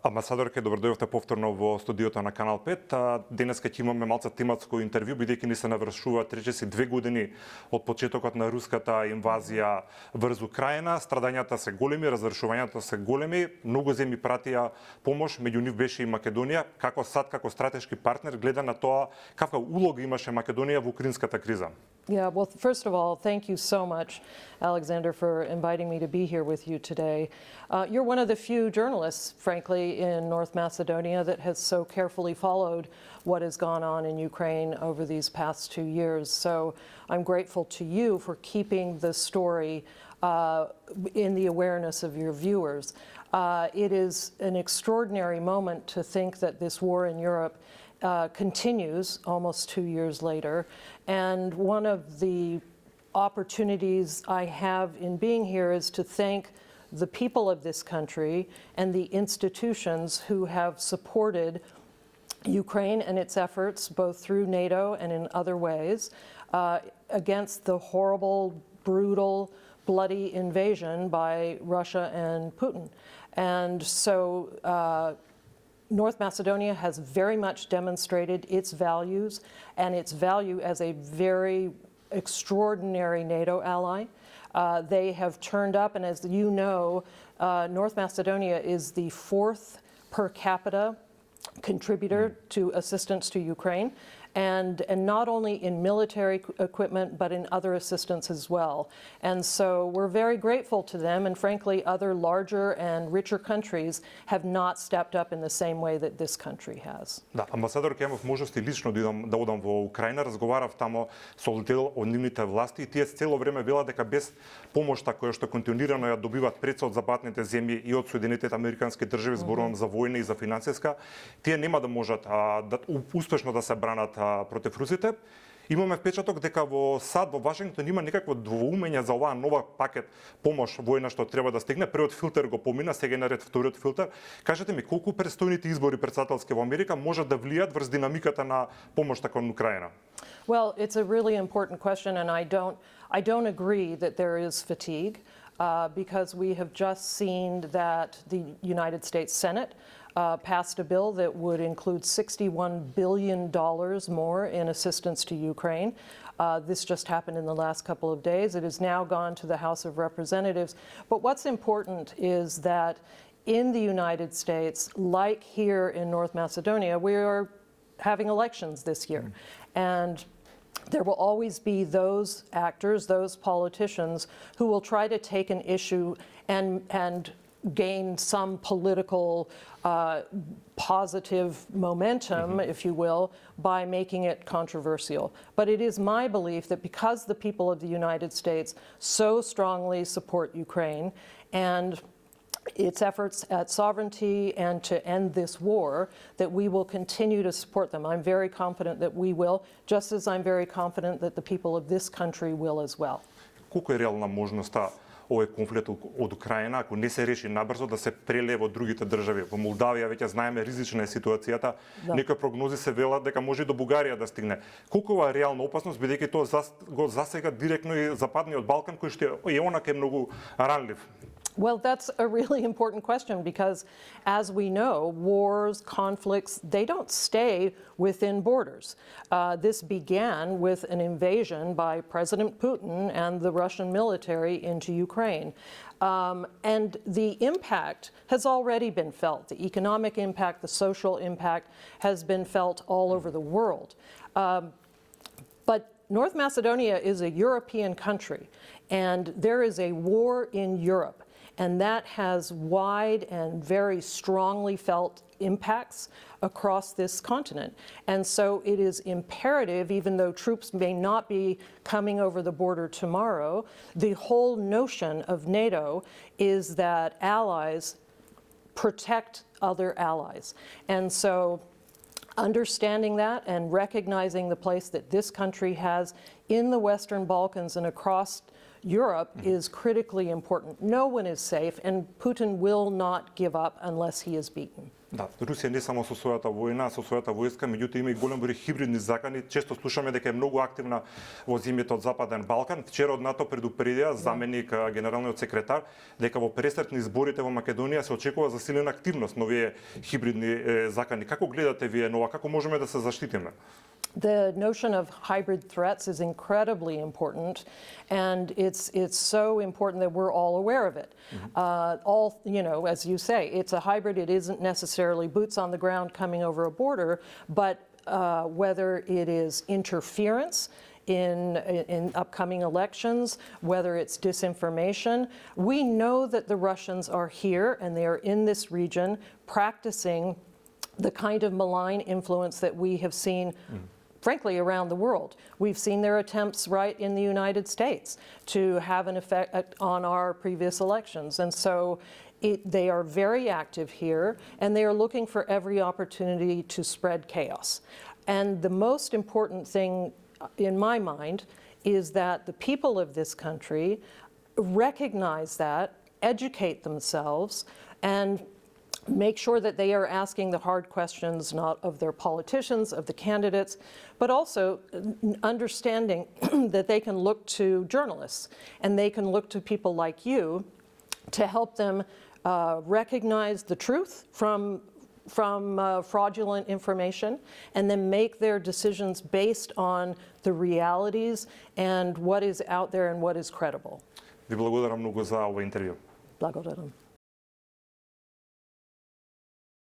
Амбасадорке, добро дојдовте повторно во студиото на Канал 5. Денеска ќе имаме малце тематско интервју, бидејќи ни се навршуваат речиси 2 години од почетокот на руската инвазија врз Украина. Страдањата се големи, разрушувањата се големи. Многу земји пратија помош, меѓу нив беше и Македонија. Како САД, како стратешки партнер, гледа на тоа каква улога имаше Македонија во украинската криза? Yeah, well, first of all, thank you so much, Alexander, for inviting me to be here with you today. You're one of the few journalists, frankly, in North Macedonia that has so carefully followed what has gone on in Ukraine over these past 2 years. So I'm grateful to you for keeping the story in the awareness of your viewers. It is an extraordinary moment to think that this war in Europe continues almost 2 years later. And one of the opportunities I have in being here is to thank the people of this country and the institutions who have supported Ukraine and its efforts, both through NATO and in other ways, against the horrible, brutal, bloody invasion by Russia and Putin. And so North Macedonia has very much demonstrated its values and its value as a very extraordinary NATO ally. They have turned up, and as you know, North Macedonia is the 4th per capita contributor to assistance to Ukraine, and not only in military equipment, but in other assistance as well. And so we're very grateful to them, and frankly, other larger and richer countries have not stepped up in the same way that this country has. Да, амбасадор, ќе имав можности лично да одам во Украина, разговарав тамо со дел од нивните власти и тие цело време велат дека без помошта која што континуирано ја добиваат пред од западните земји и од Соединетите американски држави, зборувам за војна и за финансиска, тие нема да можат да успешно да се бранат против русите. Имаме впечаток дека во САД, во Вашингтон има некакво двоумење за оваа нова пакет помош војна што треба да стигне. Првиот филтер го помина, сега е наред вториот филтер. Кажете ми, колку престојните избори претседателски во Америка можат да влијат врз динамиката на помошта кон Украина? Well, it's a really important question, and I don't agree that there is fatigue, because we have just seen that the United States Senate passed a bill that would include $61 billion more in assistance to Ukraine. This just happened in the last couple of days. It has now gone to the House of Representatives. But what's important is that in the United States, like here in North Macedonia, we are having elections this year. And there will always be those actors, those politicians, who will try to take an issue and gain some political positive momentum, if you will, by making it controversial. But it is my belief that because the people of the United States so strongly support Ukraine and its efforts at sovereignty and to end this war, that we will continue to support them. I'm very confident that we will, just as I'm very confident that the people of this country will as well. Колку е реална можноста овој конфликт од Украина, ако не се реши набрзо, да се прелее во другите држави? Во Молдавија веќе знаеме ризична е ситуацијата. Да. Некои прогнози се велат дека може и до Бугарија да стигне. Колку е реална опасност, бидејќи тоа го засега директно и Западниот Балкан, кој што е онака е многу ранлив? Well, that's a really important question because, as we know, wars, conflicts, they don't stay within borders. This began with an invasion by President Putin and the Russian military into Ukraine. And the impact has already been felt. The economic impact, the social impact has been felt all over the world. But North Macedonia is a European country, and there is a war in Europe. And that has wide and very strongly felt impacts across this continent. And so it is imperative, even though troops may not be coming over the border tomorrow, the whole notion of NATO is that allies protect other allies. And so understanding that and recognizing the place that this country has in the Western Balkans and across Europe is critically important. No one is safe, and Putin will not give up unless he is beaten. Да, Русија не само со својата војна, со својата војска, меѓутоа има и голем број хибридни закани. Често слушаме дека е многу активна во земјите од Западен Балкан. Вчера од НАТО предупредија заменик генералниот секретар дека во пресрет на изборите во Македонија се очекува засилена активност на овие хибридни закани. Како гледате вие нова? Како можеме да се заштитиме? The notion of hybrid threats is incredibly important, and it's so important that we're all aware of it. As you say, it's a hybrid. It isn't necessarily boots on the ground coming over a border, but whether it is interference in upcoming elections, whether it's disinformation, we know that the Russians are here and they are in this region practicing the kind of malign influence that we have seen frankly, around the world. We've seen their attempts right in the United States to have an effect on our previous elections. And so they are very active here, and they are looking for every opportunity to spread chaos. And the most important thing, in my mind, is that the people of this country recognize that, educate themselves, and make sure that they are asking the hard questions, not of their politicians, of the candidates, but also understanding that they can look to journalists and they can look to people like you to help them recognize the truth from fraudulent information and then make their decisions based on the realities and what is out there and what is credible. Ви благодарам многу за ова интервју. Благодарам.